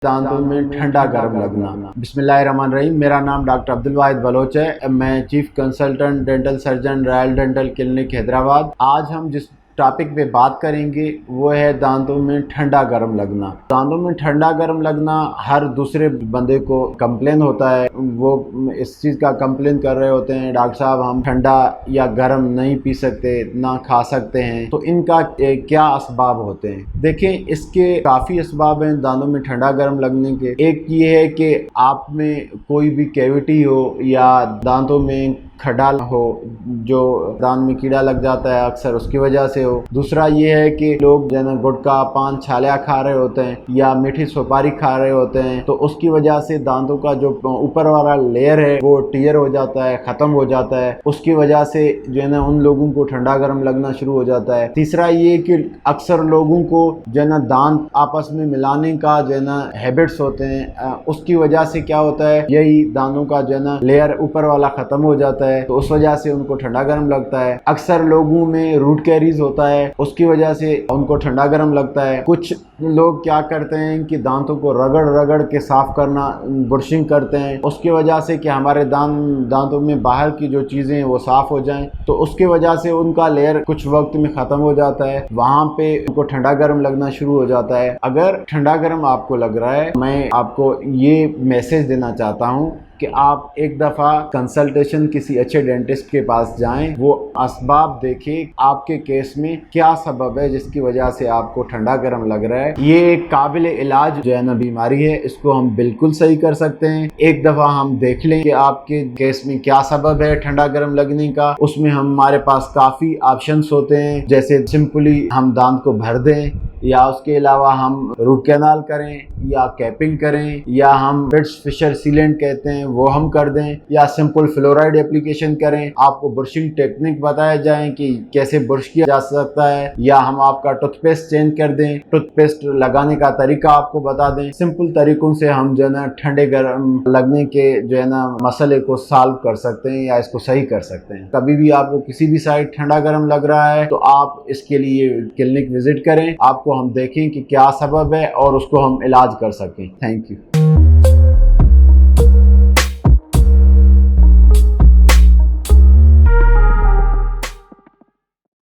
दांतों में ठंडा गर्म लगना। बिस्मिल्लाहिर्रहमानिर्रहीम। मेरा नाम डॉक्टर अब्दुल वाहिद बलोच है। मैं chief consultant dental surgeon royal dental clinic Hyderabad. आज हम जिस टॉपिक पे बात करेंगे वो है दांतों में ठंडा गर्म लगना। दांतों में ठंडा गर्म लगना हर दूसरे बंदे को कंप्लेन होता है। वो इस चीज़ का कंप्लेन कर रहे होते हैं, डॉक्टर साहब हम ठंडा या गर्म नहीं पी सकते, ना खा सकते हैं। तो इनका क्या असबाब होते हैं? देखिए, इसके काफ़ी असबाब हैं दांतों में ठंडा गर्म लगने के। एक ये है कि आप में कोई भी कैविटी हो या दांतों में खड्डा हो, जो दांत में कीड़ा लग जाता है अक्सर, उसकी वजह से हो। दूसरा ये है कि लोग जैसे गुटखा पान छालिया खा रहे होते हैं या मीठी सुपारी खा रहे होते हैं, तो उसकी वजह से दांतों का जो ऊपर वाला लेयर है वो टीयर हो जाता है, ख़त्म हो जाता है। उसकी वजह से जो है ना उन लोगों को ठंडा गर्म लगना शुरू हो जाता है। तीसरा ये कि अक्सर लोगों को जो है ना दांत आपस में मिलाने का जो है ना हैबिट्स होते हैं, उसकी वजह से क्या होता है, यही दांतों का जो है ना लेयर ऊपर वाला ख़त्म हो जाता है, तो उस वजह से उनको ठंडा गर्म लगता है। अक्सर लोगों में रूट कैरीज होता है, उसकी वजह से उनको ठंडा गर्म लगता है। कुछ लोग क्या करते हैं कि दांतों को रगड़ रगड़ के साफ करना, ब्रशिंग करते हैं, उसकी वजह से कि हमारे दांतों में बाहर की जो चीज़ें हैं वो साफ हो जाएं, तो उसकी वजह से उनका लेयर कुछ वक्त में ख़त्म हो जाता है। वहाँ पे उनको ठंडा गर्म लगना शुरू हो जाता है। अगर ठंडा गर्म आपको लग रहा है, मैं आपको ये मैसेज देना चाहता हूँ कि आप एक दफ़ा कंसल्टेशन किसी अच्छे डेंटिस्ट के पास जाएं, वो असबाब देखें आपके केस में क्या सबब है जिसकी वजह से आपको ठंडा गर्म लग रहा है। ये एक काबिल इलाज जो है ना बीमारी है, इसको हम बिल्कुल सही कर सकते हैं। एक दफ़ा हम देख लें कि आपके केस में क्या सबब है ठंडा गर्म लगने का। उसमें हमारे पास काफ़ी ऑप्शंस होते हैं, जैसे सिंपली हम दांत को भर दें, या उसके अलावा हम रूट कैनाल करें, या कैपिंग करें, या हम पिट्स फिशर सीलेंट कहते हैं वो हम कर दें, या सिंपल फ्लोराइड एप्लीकेशन करें। आपको ब्रशिंग टेक्निक बताया जाए कि कैसे ब्रश किया जा सकता है, या हम आपका टूथपेस्ट चेंज कर दें, टूथपेस्ट लगाने का तरीका आपको बता दें। सिंपल तरीकों से हम जो है ना ठंडे गर्म लगने के जो है ना मसले को सॉल्व कर सकते हैं या इसको सही कर सकते हैं। कभी भी आपको किसी भी साइड ठंडा गर्म लग रहा है तो आप इसके लिए क्लिनिक विजिट करें, आपको हम देखें कि क्या सबब है और उसको हम इलाज कर सकें। Thank you.